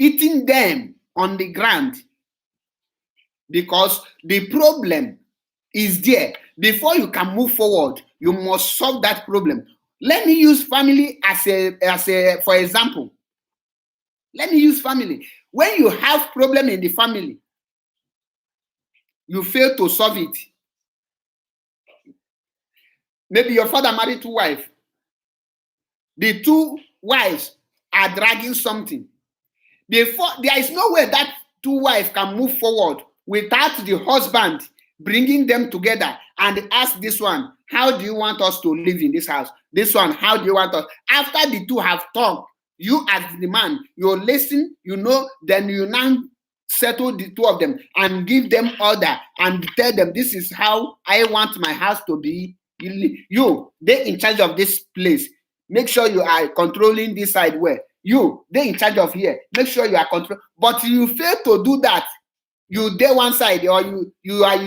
eating them on the ground, because the problem is there. Before you can move forward, you must solve that problem. Let me use family as a for example. Let me use family. When you have problem in the family, you fail to solve it. Maybe your father married 2 wives. The 2 wives are dragging something. Before, there is no way that 2 wives can move forward without the husband bringing them together and ask this one, how do you want us to live in this house? This one, how do you want us? After the 2 have talked, you as the man, you listen, you know, then you now settle the 2 of them and give them order and tell them, this is how I want my house to be. They in charge of this place. Make sure you are controlling this side where. They in charge of here. Make sure you are control. But you fail to do that. You there one side, or you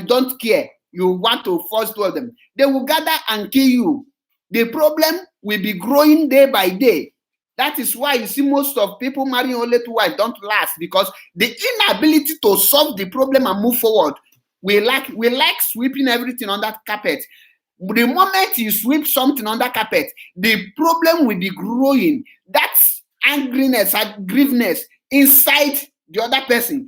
don't care. You want to force 2 of them. They will gather and kill you. The problem will be growing day by day. That is why you see most of people marrying only 2 wives don't last, because the inability to solve the problem and move forward. We like sweeping everything on that carpet. The moment you sweep something on that carpet, the problem will be growing. That's angriness and grieveness inside the other person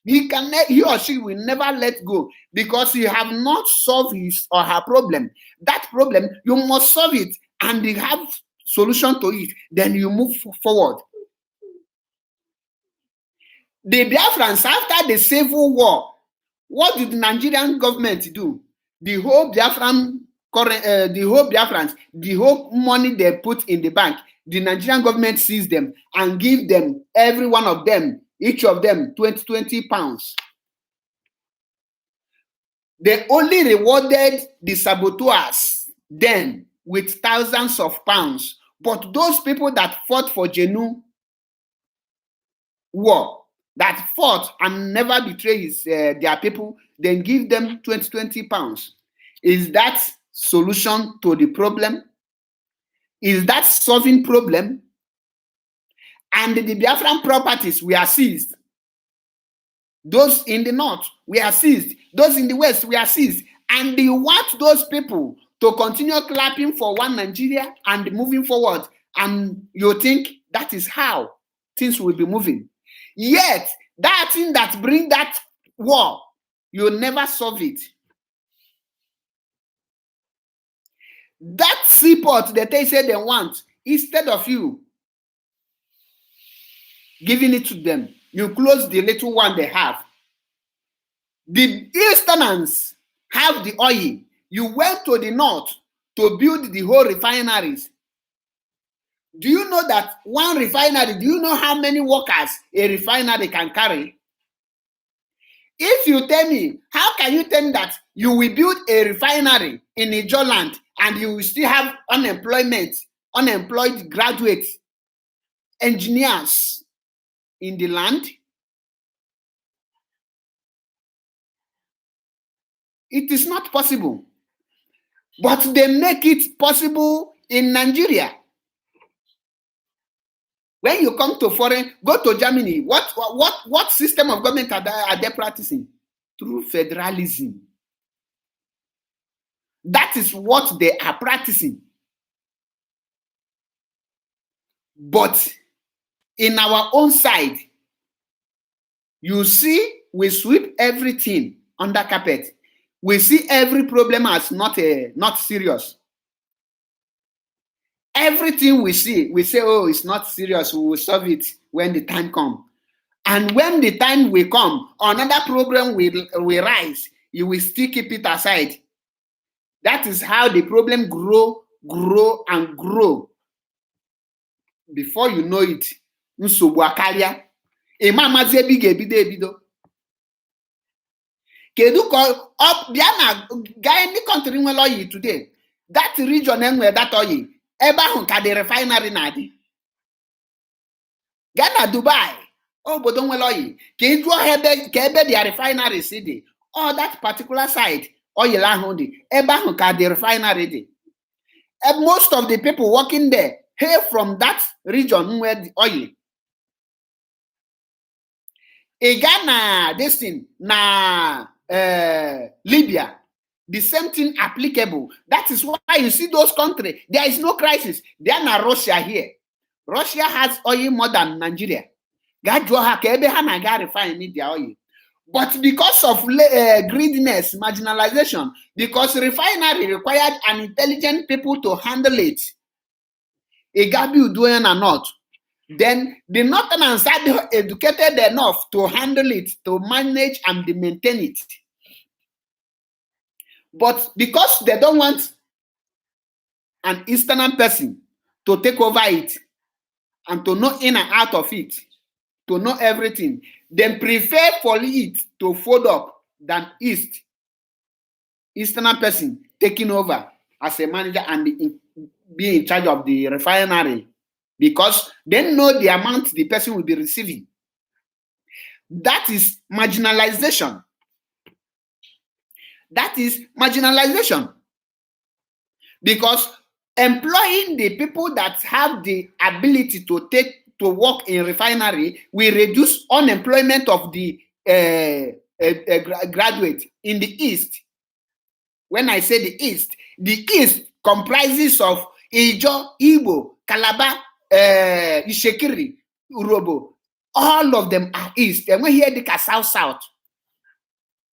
he or she will never let go, because you have not solved his or her problem. That problem, you must solve it and you have solution to it. Then you move forward. The Biafrans, after the civil war, what did the Nigerian government do? The whole Biafrans, the whole money they put in the bank, the Nigerian government seized them and give them, every one of them, each of them, 20 pounds. They only rewarded the saboteurs then with thousands of pounds. But those people that fought for Genu war, that fought and never betray their people, then give them 20 pounds. Is that solution to the problem? Is that solving problem? And the Biafran properties were seized. Those in the north were seized. Those in the west were seized. And they want those people to continue clapping for one Nigeria and moving forward. And you think that is how things will be moving. Yet, that thing that brings that war, you'll never solve it. That seaport that they say they want, instead of you giving it to them, you close the little one they have. The Easterners have the oil. You went to the north to build the whole refineries. Do you know that one refinery, do you know how many workers a refinery can carry? If you tell me, how can you tell me that you will build a refinery in Ijoland and you will still have unemployed graduates, engineers in the land? It is not possible. But they make it possible in Nigeria. When you come to foreign, go to Germany, what system of government are they practicing? Through federalism. That is what they are practicing. But in our own side, you see, we sweep everything under carpet. We see every problem as not serious. Everything we see, we say, oh, it's not serious. We will solve it when the time comes. And when the time will come, another problem will rise. You will still keep it aside. That is how the problem grow, and grow. Before you know it, nsogbu akarịa. Ịma amazi ebe ị ga-ebido ebido. Kedu ka bịa na gaa ndị country nwere oyi today. That region enwe that oyi. Ebe ahụ ka the refinery na-adị. Gaa na Dubai, obodo nwere oyi. Ka ị jụọ ka ebe the refinery si dị. Or that particular side, oil ahụ dị. Ebe ahụ ka the refinery dị. And most of the people working there hail from that region where the oil. Ghana, this thing, na Libya, the same thing applicable. That is why you see those countries, there is no crisis. They are not Russia here. Russia has oil more than Nigeria. Refine their oil. But because of greediness, marginalization, because refinery required an intelligent people to handle it, Igabi doing or not, then the Northerners are educated enough to handle it, to manage and maintain it. But because they don't want an Eastern person to take over it and to know in and out of it, to know everything, they prefer for it to fold up than Eastern person taking over as a manager and be in charge of the refinery, because they know the amount the person will be receiving. That is marginalization. That is marginalization. Because employing the people that have the ability to work in refinery will reduce unemployment of the graduate in the East. When I say the East comprises of Ijo, Igbo, Calabar, Ishekiri, Urobo. All of them are East. And when here the South.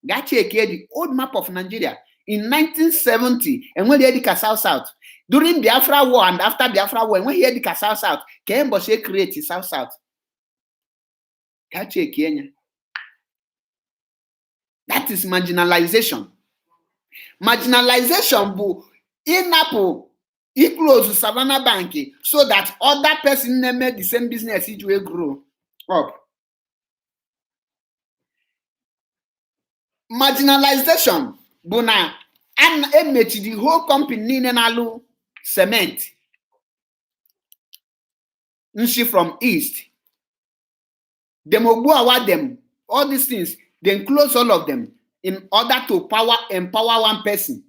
The old map of Nigeria in 1970, and when they had South. During Biafra War and after Biafra War, when he had the South, Kembo create South. That is marginalization. Marginalization, bu in Apple, close to Savannah Bank so that other person make the same business it will grow up. Marginalization, buna and the whole company nalu cement. Nshi from East. Them award them all these things, then close all of them in order to empower one person.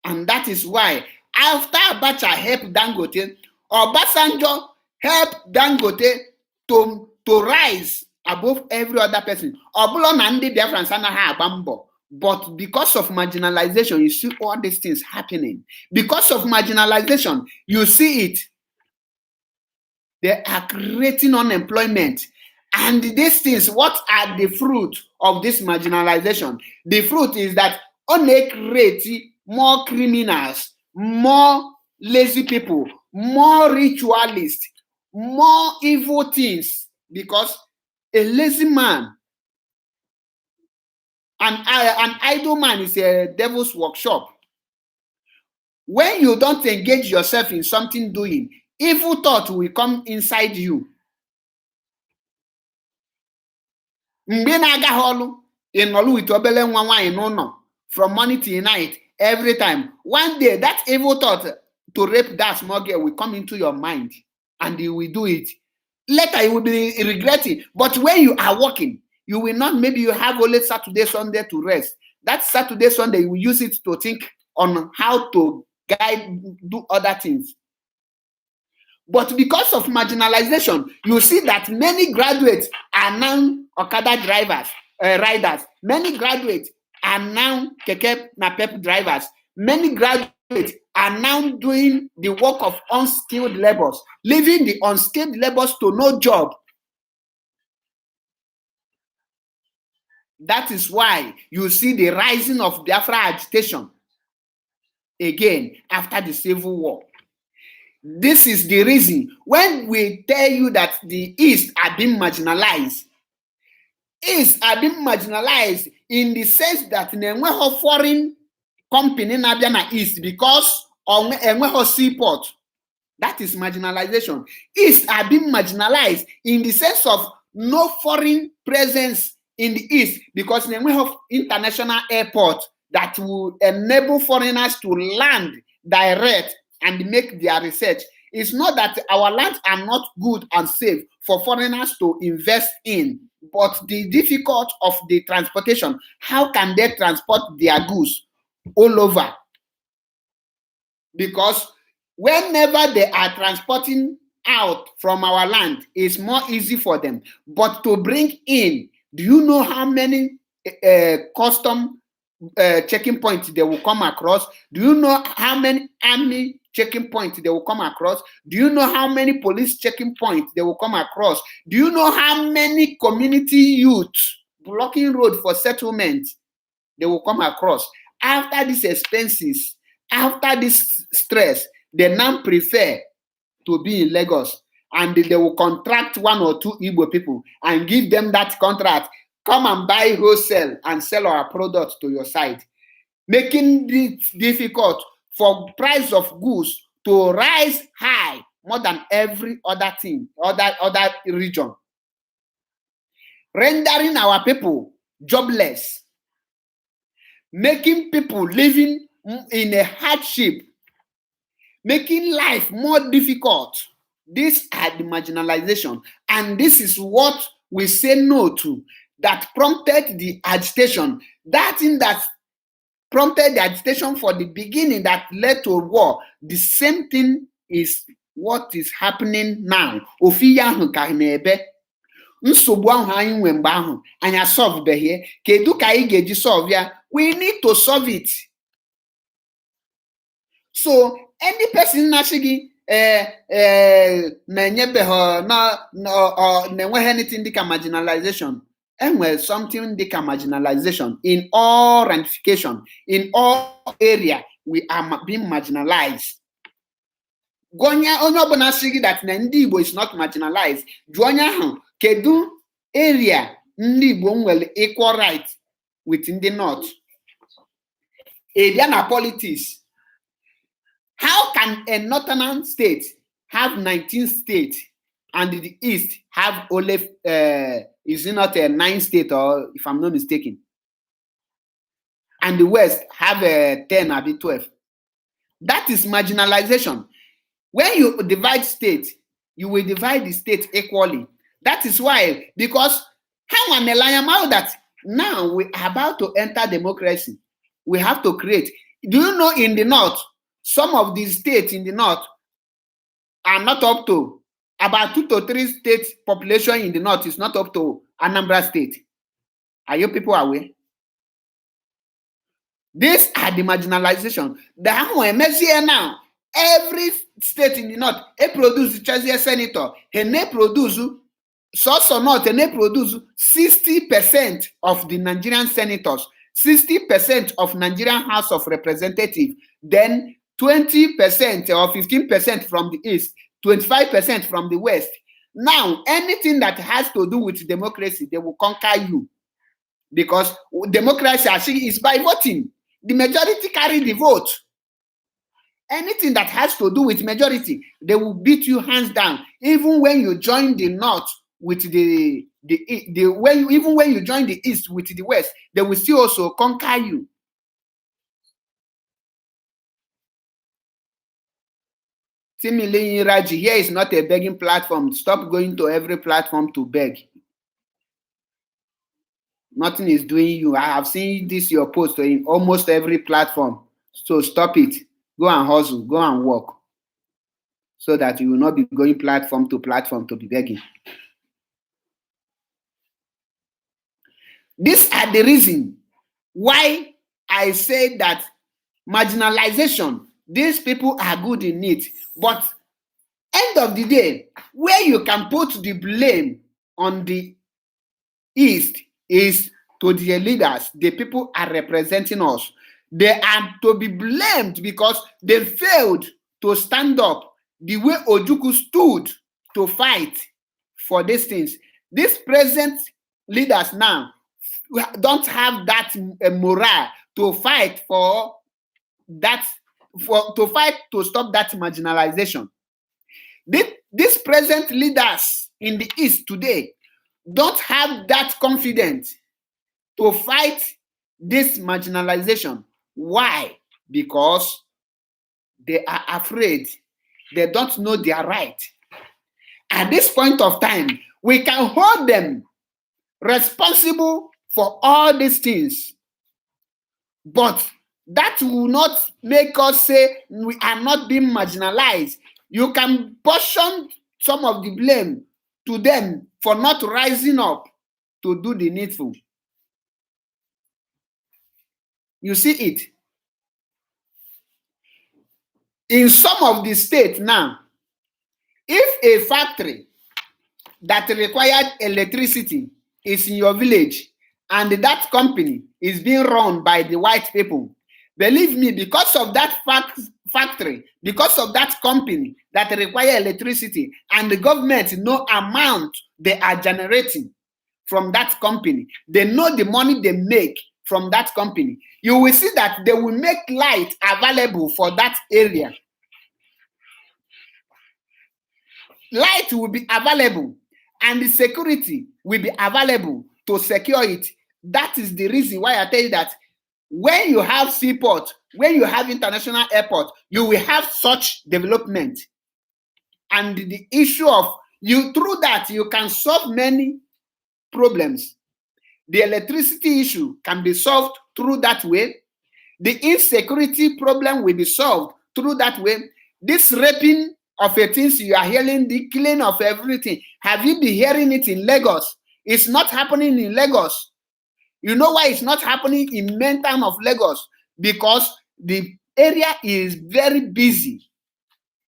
And that is why after Abacha helped Dangote, Obasanjo helped Dangote to rise above every other person. But because of marginalization, you see all these things happening. Because of marginalization, you see it. They are creating unemployment. And these things, what are the fruit of this marginalization? The fruit is that only create more criminals, more lazy people, more ritualists, more evil things. Because a lazy man, an idle man is a devil's workshop. When you don't engage yourself in something doing, evil thought will come inside you. From morning till night, every time. One day, that evil thought to rape that small girl will come into your mind and you will do it. Later, you will be regretting. But when you are working, you will not, maybe you have only Saturday, Sunday to rest. That Saturday, Sunday, you will use it to think on how to do other things. But because of marginalization, you see that many graduates are now Okada riders. Many graduates are now Keke Napep drivers. Many graduates are now doing the work of unskilled labors, leaving the unskilled labors to no job. That is why you see the rising of Biafra agitation again after the Civil War. This is the reason when we tell you that the East are being marginalized. East are being marginalized in the sense that a foreign company in Abiana East because of a seaport. That is marginalization. East are being marginalized in the sense of no foreign presence in the East because we have international airport that will enable foreigners to land direct and make their research. It's not that our lands are not good and safe for foreigners to invest in, but the difficulty of the transportation. How can they transport their goods all over? Because whenever they are transporting out from our land is more easy for them. But to bring in, do you know how many custom checking points they will come across? Do you know how many army checking points they will come across? Do you know how many police checking points they will come across? Do you know how many community youth blocking road for settlement they will come across? After these expenses, after this stress, they now prefer to be in Lagos, and they will contract 1 or 2 Igbo people and give them that contract. Come and buy wholesale and sell our product to your side, making it difficult for price of goods to rise high more than every other thing, other region, rendering our people jobless, making people living in a hardship, making life more difficult. These are the marginalization, and this is what we say no to, that prompted the agitation. That thing that prompted the agitation for the beginning that led to a war, the same thing is what is happening now. Ofiya ahụ ka na-ebe. Nsogbu ahụ anyị nwe mgbe ahụ anyị solve kedu ka anyị ga-eji solve ya? We need to solve it. So any person na-achị na-enweghị anything dịka marginalization, and something dịka marginalization in all ramification, in all area, we are being marginalized. Gonya onye ọbụla sị gị that na ndị Igbo is not marginalized, jụọ onye ahụ kedu area ndị Igbo nwere equal right with the North. Area na politics. How can a northern state have 19 states and the East have only, is it not a 9 state, or if I'm not mistaken, and the West have 10 or 12? That is marginalization. When you divide state, you will divide the state equally. That is why, because how am I that now we are about to enter democracy, we have to create. Do you know in the North, some of these states in the North are not up to, about 2 to 3 states population in the North is not up to Anambra State. Are you people aware? These are the marginalization. The Mesia now, every state in the North, they produce the senator, and they produce, so not, and they produce 60% of the Nigerian senators, 60% of Nigerian House of Representatives, then 20% or 15% from the East, 25% from the West. Now, anything that has to do with democracy, they will conquer you. Because democracy actually is by voting. The majority carry the vote. Anything that has to do with majority, they will beat you hands down. Even when you join the North with even when you join the East with the West, they will still also conquer you. Timili Raji, here is not a begging platform. Stop going to every platform to beg. Nothing is doing you. I have seen this your post in almost every platform. So stop it. Go and hustle. Go and work. So that you will not be going platform to be begging. These are the reason why I say that marginalization, these people are good in it. But end of the day, where you can put the blame on the East is to the leaders. The people are representing us. They are to be blamed because they failed to stand up the way Ojukwu stood to fight for these things. These present leaders now don't have that morale to fight for that, to stop that marginalization. These present leaders in the East today don't have that confidence to fight this marginalization. Why? Because they are afraid. They don't know their right. At this point of time, we can hold them responsible for all these things. But that will not make us say we are not being marginalized. You can portion some of the blame to them for not rising up to do the needful. You see it. In some of the states now, if a factory that required electricity is in your village and that company is being run by the white people, believe me, because of that factory, because of that company that require electricity, and the government know amount they are generating from that company, they know the money they make from that company, you will see that they will make light available for that area. Light will be available and the security will be available to secure it. That is the reason why I tell you that when you have seaport, when you have international airport, you will have such development. And the issue of you, through that, you can solve many problems. The electricity issue can be solved through that way. The insecurity problem will be solved through that way. This raping of a things you are hearing, the killing of everything. Have you been hearing it in Lagos? It's not happening in Lagos. You know why it's not happening in main town of Lagos? Because the area is very busy.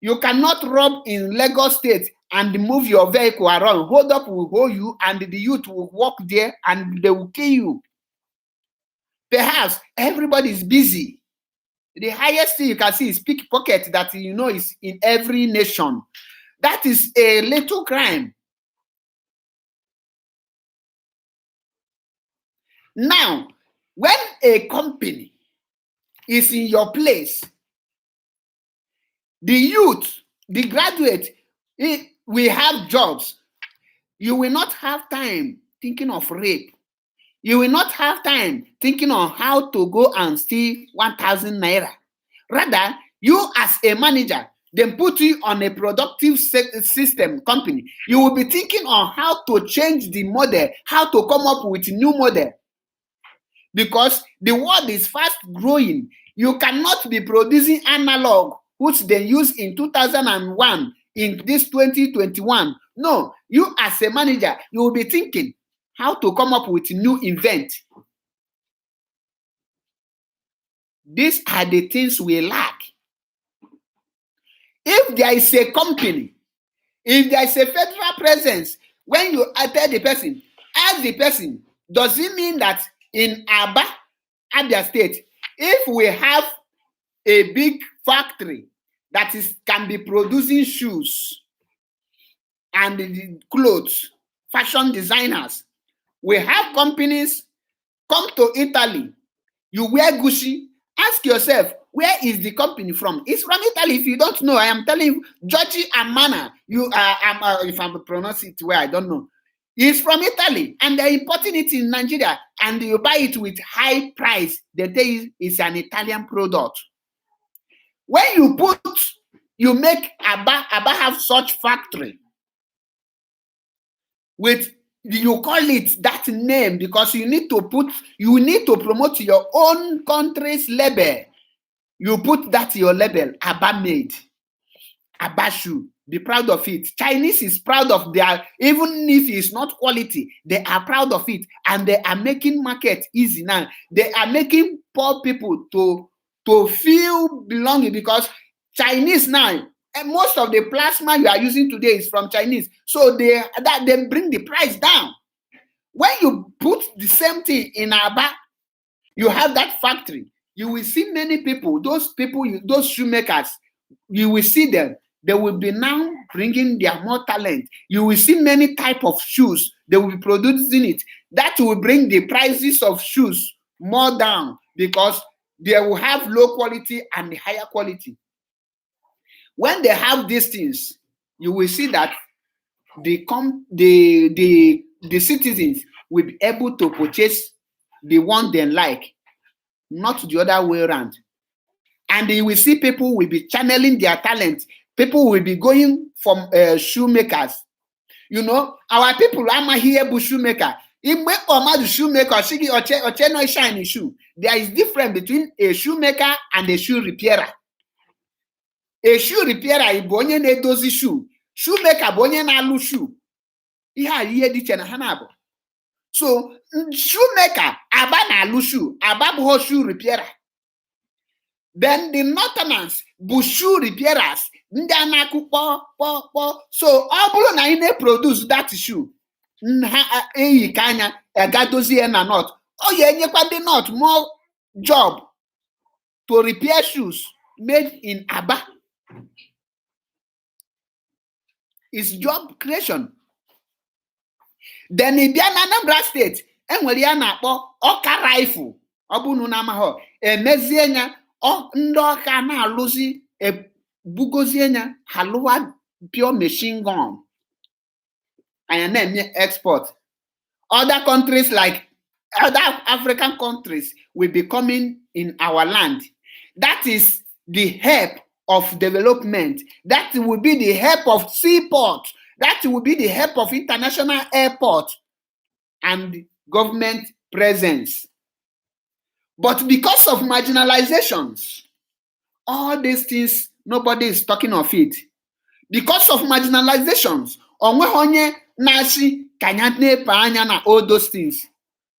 You cannot rob in Lagos State and move your vehicle around. Hold up will hold you and the youth will walk there and they will kill you. Perhaps everybody is busy. The highest thing you can see is pickpocket that you know is in every nation. That is a little crime. Now, when a company is in your place, the youth, the graduate, we have jobs. You will not have time thinking of rape. You will not have time thinking on how to go and steal 1,000 naira. Rather, you as a manager, then put you on a productive system company. You will be thinking on how to change the model, how to come up with a new model. Because the world is fast growing. You cannot be producing analog, which they used in 2001, in this 2021. No, you as a manager, you will be thinking how to come up with a new invent. These are the things we lack. If there is a company, if there is a federal presence, when you tell the person, ask the person, does it mean that in Aba, Abia State, if we have a big factory that can be producing shoes and the clothes, fashion designers, we have companies come to Italy, you wear Gucci, ask yourself, where is the company from? It's from Italy. If you don't know, I am telling you, Giorgio Armani, if I'm pronouncing it where I don't know, it's from Italy and they're importing it in Nigeria and you buy it with high price. They tell you it's an Italian product. When you make Aba have such factory with, you call it that name because you need to promote your own country's label. You put that your label, Aba made, Aba shoe. Be proud of it. Chinese is proud of their, even if it's not quality, they are proud of it. And they are making market easy now. They are making poor people to feel belonging because Chinese now, and most of the plasma you are using today is from Chinese. So they bring the price down. When you put the same thing in Aba, you have that factory. You will see many people, those shoemakers, you will see them. They will be now bringing their more talent. You will see many type of shoes. They will be producing it. That will bring the prices of shoes more down because they will have low quality and higher quality. When they have these things, you will see that the citizens will be able to purchase the one they like, not the other way around. And you will see people will be channeling their talent. People will be going from shoemakers. You know, our people, I'm here shoemaker. Shoemaker, shiny shoe. There is difference between a shoemaker and a shoe repairer. A shoe repairer is bonye nedozi shoe. shoemaker bụ onye na-alụ shoe. Ihe a ihe dị iche na ha na-abụ. So shoemaker Aba na-alụ shoe, Aba bụ shoe repairer. Then the northerners bụ shoe repairers, ndị a na-akụ kpọ. So ọ bụrụ na ị na-produce that shoe, ha eyi ka anya agadozie na north, ọ ga-enyekwa ndị north more job to repair shoes made in Aba. It's job creation. Then ị bịa na Anambra State, enwere ya na-akpọ Ọka rifle. Ọ bụ na amahọ emezie nya ndị Ọka na-alụzi ebugozie nya halụwa pure machine gun and na-eme export. Other countries like other African countries will be coming in our land. That is the help of development. That will be the help of seaport. That will be the help of international airport and government presence. But because of marginalizations, all these things, nobody is talking of it. Because of marginalizations, onwe onye na-asị kanya nepa anya na all those things.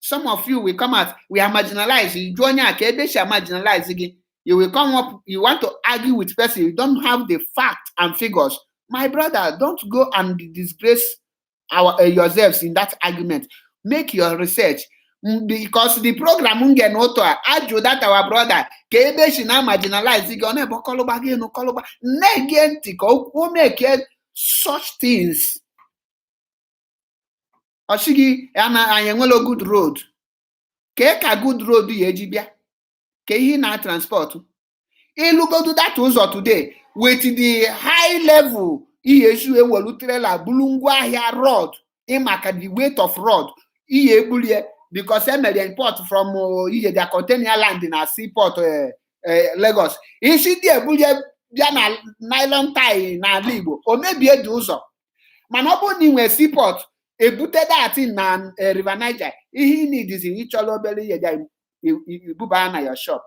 Some of you will come out, we are marginalized. You onye aka ebe she marginalized. You will come up, you want to argue with person, you don't have the facts and figures. My brother, don't go and disgrace yourselves in that argument. Make your research. Because the program unge noto ajo that our brother kebe she na marginalize gone bo koloba ge no koloba negenti ko make such things. Oshigi ana anyenwelo good road. Ke ka good road ye jibia. Ke hi na transport. Ilugo do that ụzọ today with the high level iyesu ewelu trailer bulungwa ahia road imaka the weight of road iye ebulie because they import from their container land in a seaport Lagos. Isi di ebulie bia na nylon tie na Igbo o mebie dị ụzọ. Mana ọ bụ na inwe seaport ebute that na River Niger, ihe need is ịchọrọ obere ihe ja ibuba na your shop.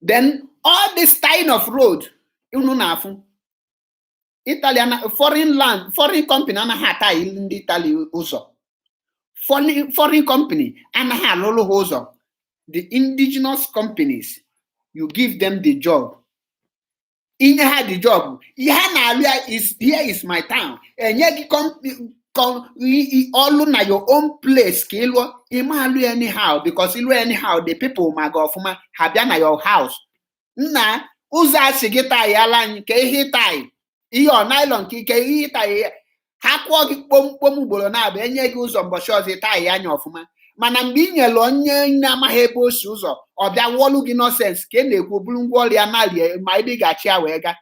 Then all this tying of road, unu na-afụ Italian foreign company anaghị ata ndị Italy ụzọ. Foreign company anaghị alụlụ ha ụzọ. The indigenous companies, you give them the job. Inye ha the job. Ihe na-alụ is here is my town. Enye gị all na your own place ka ịlụọ ịma alụ anyhow because ịlụ anyhow the people ma ga ọfụma ha bịa na your house. Nna ụzọ asị gị taị ala anyị ka ihe taị ihe ọ nylon ka ike ihe taị ha kwụọ gị kpomkpom ugboro na-abụ enye gị ụzọ mbọchị ọzọ taị anya ọfụma. Mana mgbe ị nyere onye na-amaghị ebe o si ụzọ ọ bịa wọlụ gị nọsens ka ị na-ekwu bụrụ ngwa ọrịa nalie ma ebe ị ga-achị ya wee ga.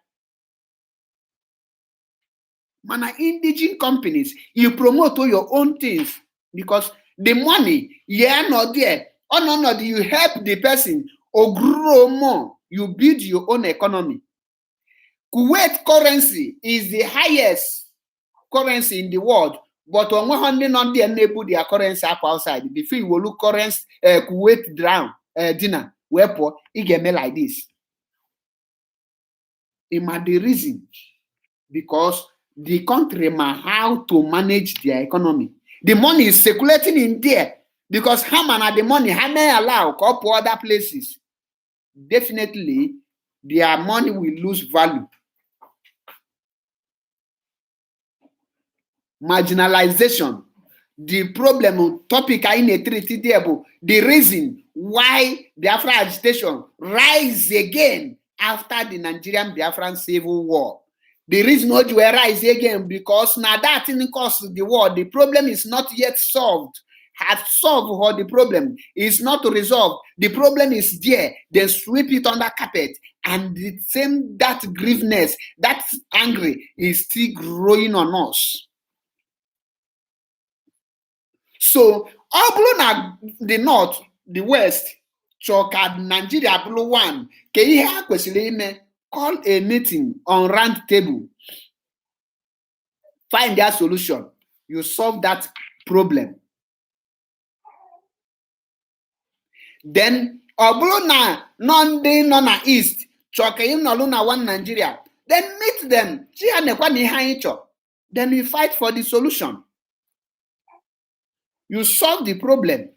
Mana indigenous companies, you promote your own things because the money, yeah, not there. Oh, no, you help the person or grow more. You build your own economy. Kuwait currency is the highest currency in the world, but on 100 not the enable their currency up outside. Before you will look currency, Kuwait dinner, wherefore it get me like this. It might be reason because the country might how to manage their economy. The money is circulating in there because Haman had the money, how may allow up to other places. Definitely, their money will lose value. Marginalization, the problem topic I in a treaty there, the reason why Biafra agitation rise again after the Nigerian Biafran civil war. The reason why we rise again because now that in cause the war, the problem is not yet solved. Have solved what the problem is not resolved. The problem is there. They sweep it under carpet, and the same that grieveness, that angry is still growing on us. So, all the north, the west, Choka, Nigeria, blue one, call a meeting on round table. Find their solution. You solve that problem. Then, Oblona, non east, one Nigeria, then meet them. Then we fight for the solution. You solve the problem.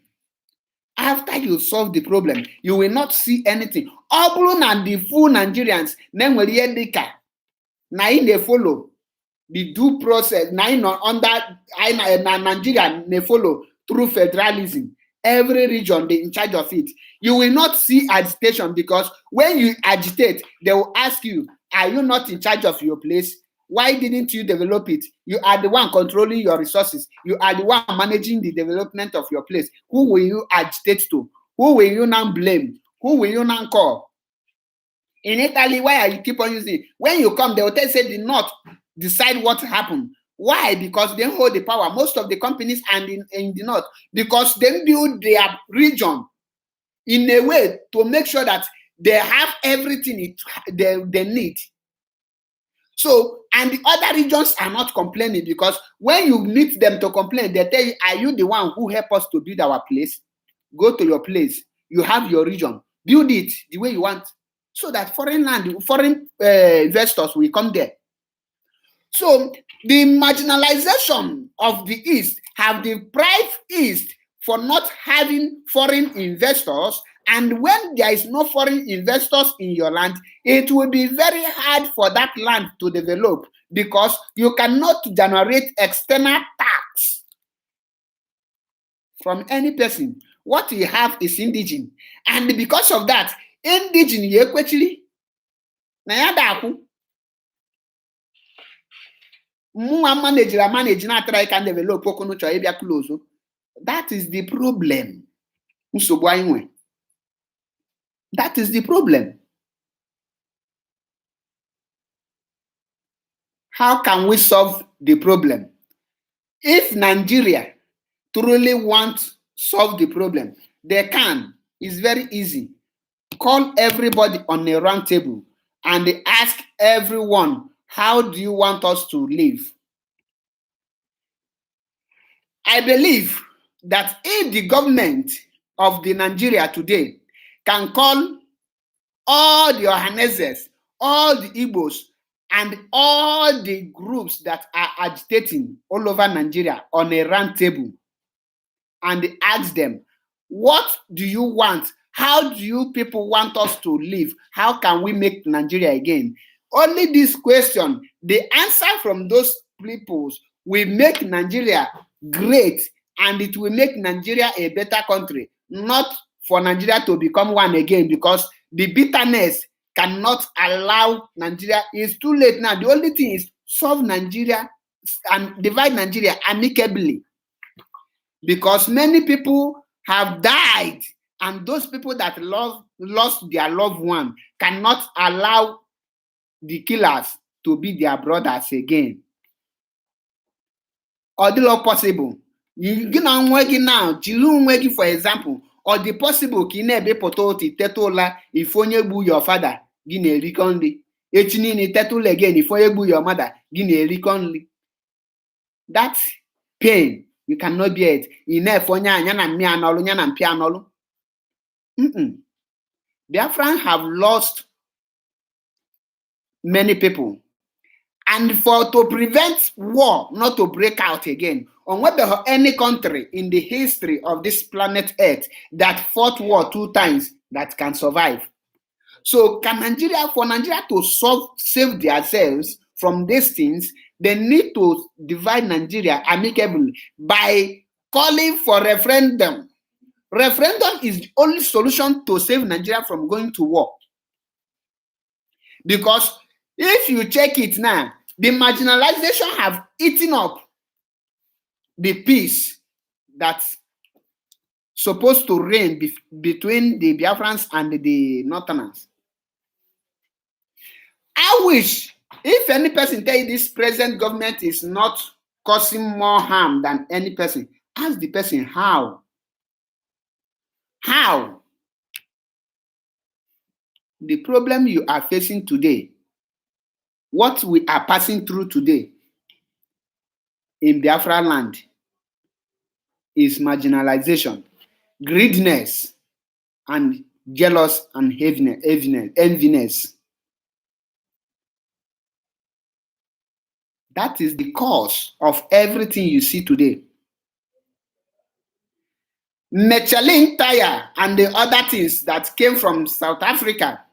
After you solve the problem, you will not see anything. All and the full Nigerians, then will they follow the due process. Under Nigeria, they follow through federalism. Every region, they in charge of it. You will not see agitation, because when you agitate, they will ask you, are you not in charge of your place? Why didn't you develop it? You are the one controlling your resources. You are the one managing the development of your place. Who will you agitate to? Who will you now blame? Who will you now call? In Italy, why are you keep on using it? When you come, they will say the North decide what happened. Why? Because they hold the power. Most of the companies and in the North, because they build their region in a way to make sure that they have everything they need. So, and the other regions are not complaining, because when you meet them to complain, they tell you, are you the one who helped us to build our place? Go to your place. You have your region. Build it the way you want, so that foreign investors will come there. So the marginalization of the East have deprived East for not having foreign investors. And when there is no foreign investors in your land, it will be very hard for that land to develop, because you cannot generate external tax from any person. What you have is indigenous. And because of that, indigenous equity, manage na try can develop close. That is the problem. That is the problem. How can we solve the problem? If Nigeria truly wants to solve the problem, they can. It's very easy. Call everybody on a round table and ask everyone, how do you want us to live? I believe that if the government of the Nigeria today can call all the Ohaneses, all the Igbos, and all the groups that are agitating all over Nigeria on a round table and ask them, what do you want? How do you people want us to live? How can we make Nigeria again? Only this question, the answer from those people will make Nigeria great, and it will make Nigeria a better country, not for Nigeria to become one again, because the bitterness cannot allow Nigeria. It's too late now. The only thing is solve Nigeria and divide Nigeria amicably, because many people have died, and those people that lost their loved one cannot allow the killers to be their brothers again. Or the law possible. You know working now, for example, or the possible kinebe pototi tetola if onye bu your father, gine riconly. Echinini tetul again if onye bu your mother, gine riconly. That pain, you cannot bear it. Ine fonya nyana mi anolu, nyana mpi anolu. Biafran have lost many people. And to prevent war not to break out again, on whether any country in the history of this planet Earth that fought war 2 times that can survive. So for Nigeria to save themselves from these things, they need to divide Nigeria amicably by calling for referendum. Referendum is the only solution to save Nigeria from going to war. Because if you check it now, the marginalization have eaten up the peace that's supposed to reign between the Biafrans and the Northerners. I wish if any person tell you this present government is not causing more harm than any person, ask the person how. How? The problem you are facing today, what we are passing through today in Biafra land is marginalization, greediness, and jealous and enviness. That is the cause of everything you see today. Michelin tire and the other things that came from South Africa,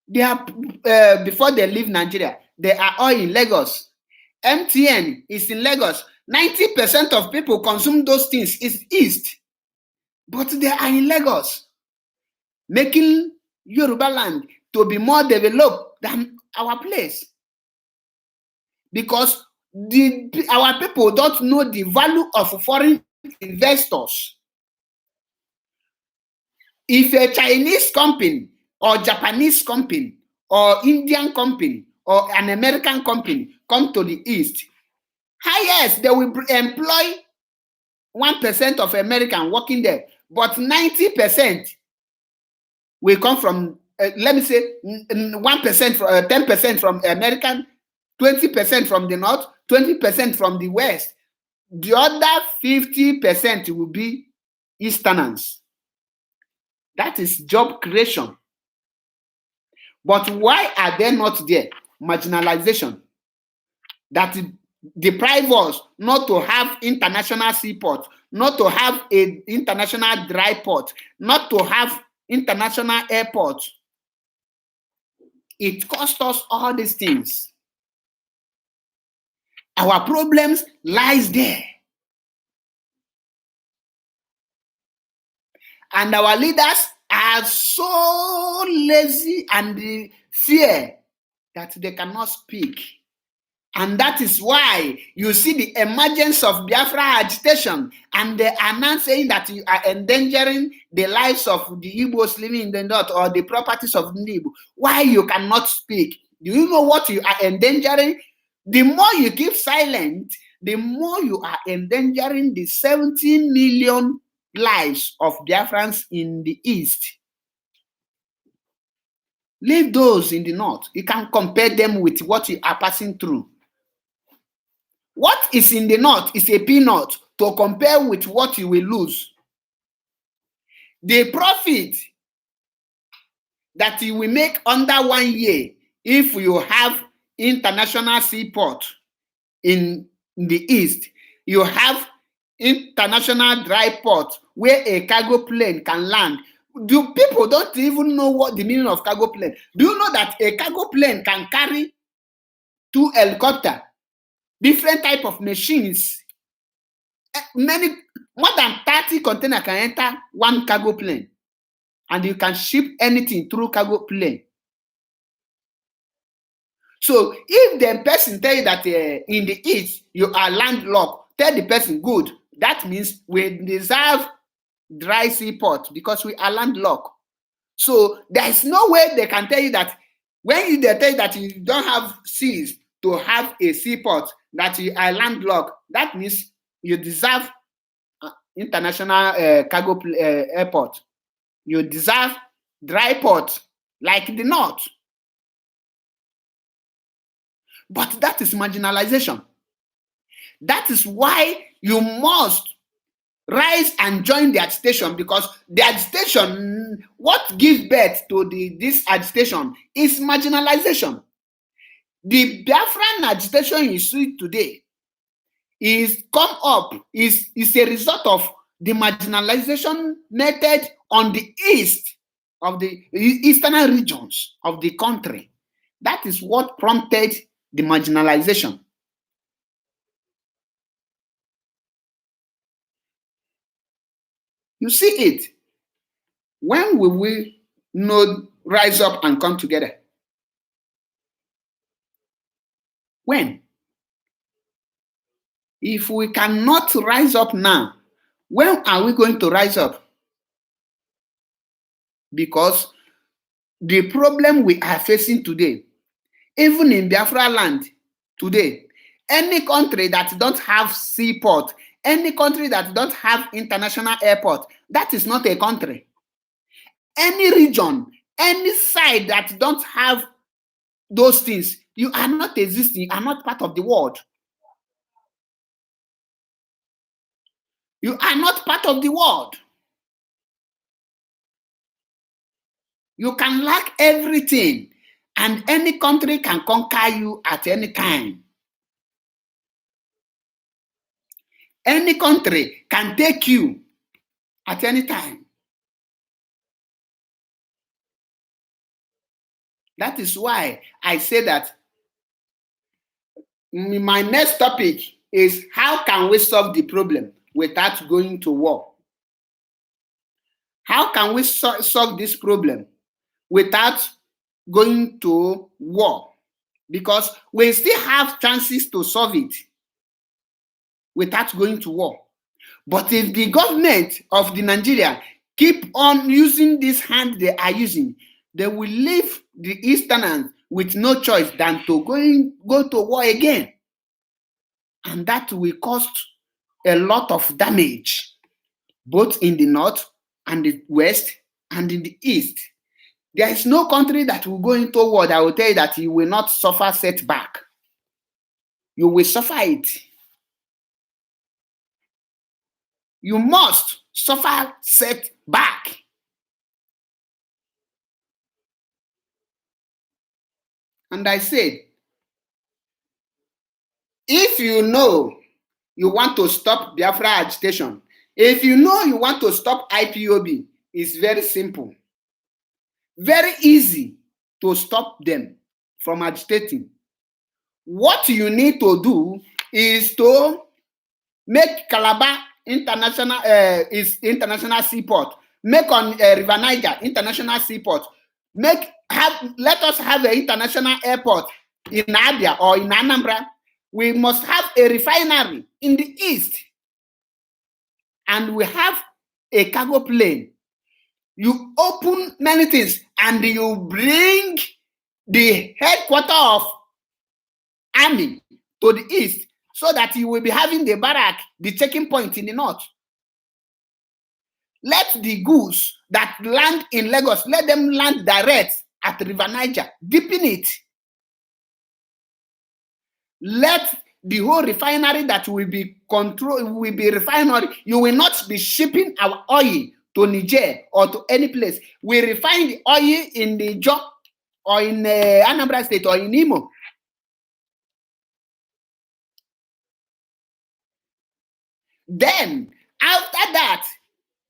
they are before they leave Nigeria, they are all in Lagos. MTN is in Lagos. 90% of people consume those things is East, but they are in Lagos, making Yoruba land to be more developed than our place. Because our people don't know the value of foreign investors. If a Chinese company or Japanese company or Indian company or an American company come to the East, yes, they will employ 1% of American working there, but 90% will come from, let me say, 1%, 10% from American, 20% from the North, 20% from the West. The other 50% will be Easterners. That is job creation. But why are they not there? Marginalization. That deprive us not to have international seaport, not to have an international dry port, not to have international airport. It cost us all these things. Our problems lies there. And our leaders are so lazy and fear that they cannot speak. And that is why you see the emergence of Biafra agitation, and they are now saying that you are endangering the lives of the Igbos living in the north or the properties of the Igbo. Why you cannot speak? Do you know what you are endangering? The more you keep silent, the more you are endangering the 17 million lives of Biafrans in the east. Leave those in the north. You can compare them with what you are passing through. What is in the north is a peanut to compare with what you will lose. The profit that you will make under 1 year if you have international seaport in the east, you have international dry port where a cargo plane can land. People don't even know what the meaning of cargo plane. Do you know that a cargo plane can carry 2 helicopters, different type of machines? More than 30 containers can enter 1 cargo plane, and you can ship anything through cargo plane. So if the person tell you that in the east you are landlocked, tell the person, good, that means we deserve dry seaport because we are landlocked. So there is no way they can tell you that when they tell you that you don't have seas to have a seaport, that you are landlocked, that means you deserve international cargo airport. You deserve dry port like the north. But that is marginalization. That is why you must rise and join the agitation, because the agitation, what gives birth to this agitation is marginalization. The Biafran agitation you see today is a result of the marginalization method on the east of the eastern regions of the country. That is what prompted the marginalization. You see it. When will we rise up and come together? When? If we cannot rise up now, when are we going to rise up? Because the problem we are facing today, even in Biafra land today, any country that don't have seaport, any country that don't have international airport, that is not a country. Any region, any side that don't have those things, you are not existing, you are not part of the world. You are not part of the world. You can lack everything, and any country can conquer you at any time. Any country can take you at any time. That is why I say that my next topic is how can we solve the problem without going to war? How can we solve this problem without going to war? Because we still have chances to solve it without going to war. But if the government of the Nigeria keep on using this hand they are using, they will leave the Easterners with no choice than to go to war again. And that will cost a lot of damage, both in the north and the west and in the east. There is no country that will go into war that will tell you that you will not suffer setback. You will suffer it. You must suffer setback. And I said, if you know you want to stop Biafra agitation, if you know you want to stop IPOB, it's very simple. Very easy to stop them from agitating. What you need to do is to make Calabar international seaport, make on River Niger international seaport, let us have an international airport in Abia or in Anambra. We must have a refinery in the east, and we have a cargo plane. You open many things and you bring the headquarters of army to the east, so that you will be having the barrack, the checking point in the north. Let the goods that land in Lagos, let them land direct at River Niger, deepen it. Let the whole refinery that will be controlled, will be refinery. You will not be shipping our oil to Niger or to any place. We refine the oil in the Jos or in Anambra State or in Imo. Then after that,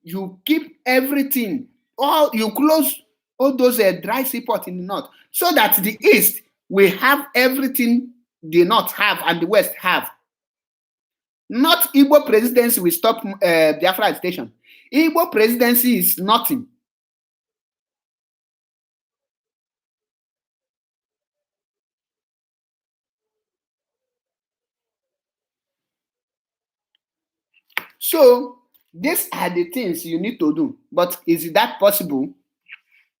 you keep everything, or you close all those dry seaports in the north, so that the east will have everything the north have and the west have. Not Igbo presidency will stop Biafra agitation. Igbo presidency is nothing. So these are the things you need to do. But is that possible?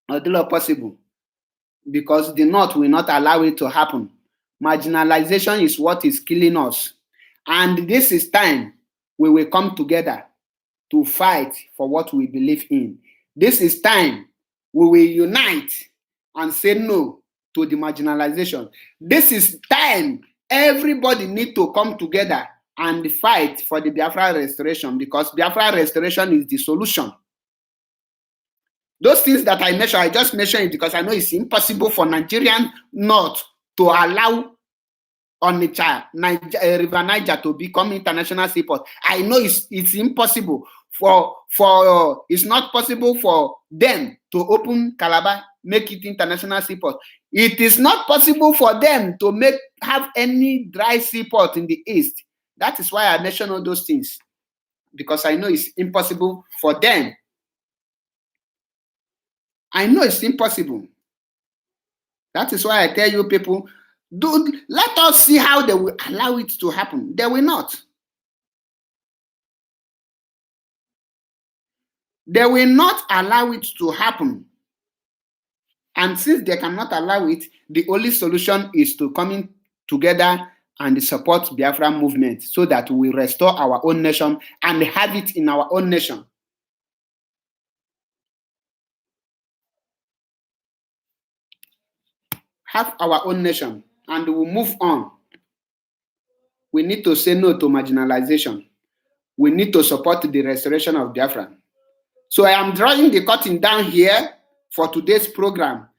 Or not possible? Because the north will not allow it to happen. Marginalization is what is killing us. And this is time we will come together to fight for what we believe in. This is time we will unite and say no to the marginalization. This is time everybody need to come together and fight for the Biafra restoration, because Biafra restoration is the solution. Those things that I mentioned, I just mentioned it because I know it's impossible for Nigerian North to allow Onitsha, River Niger to become international seaport. I know it's impossible it's not possible for them to open Calabar, make it international seaport. It is not possible for them to have any dry seaport in the east. That is why I mention all those things, because I know it's impossible for them. I know it's impossible. That is why I tell you people, let us see how they will allow it to happen. They will not. They will not allow it to happen. And since they cannot allow it, the only solution is to come together and support Biafra movement, so that we restore our own nation and have it in our own nation. Have our own nation and we'll move on. We need to say no to marginalization. We need to support the restoration of Biafra. So I am drawing the curtain down here for today's program.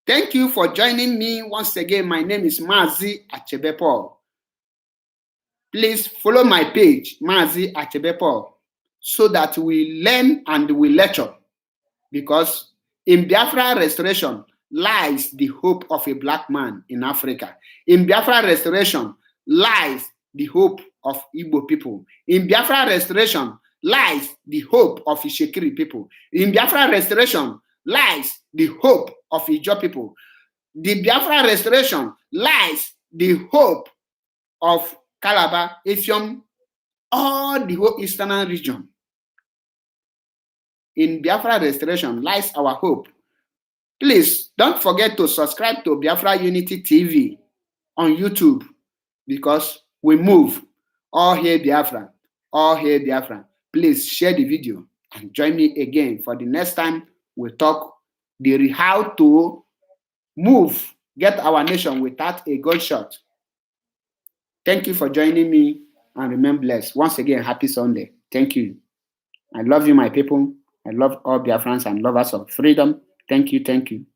Thank you for joining me once again. My name is Mazi Achebe Paul. please follow my page, Mazi Achebe Paul, so that we learn and we lecture. Because in Biafra restoration lies the hope of a black man in Africa. In Biafra restoration lies the hope of Igbo people. In Biafra restoration lies the hope of Ishekiri people. In Biafra restoration lies the hope of Ijaw people. The Biafra restoration lies the hope of Calabar, Effium, all the whole eastern region. In Biafra restoration lies our hope. Please don't forget to subscribe to Biafra Unity TV on YouTube, because we move. All hail Biafra, all hail Biafra. Please share the video and join me again for the next time we talk how to move, get our nation without a gunshot. Thank you for joining me, and remain blessed. Once again, happy Sunday. Thank you. I love you, my people. I love all Biafrans and lovers of freedom. Thank you. Thank you.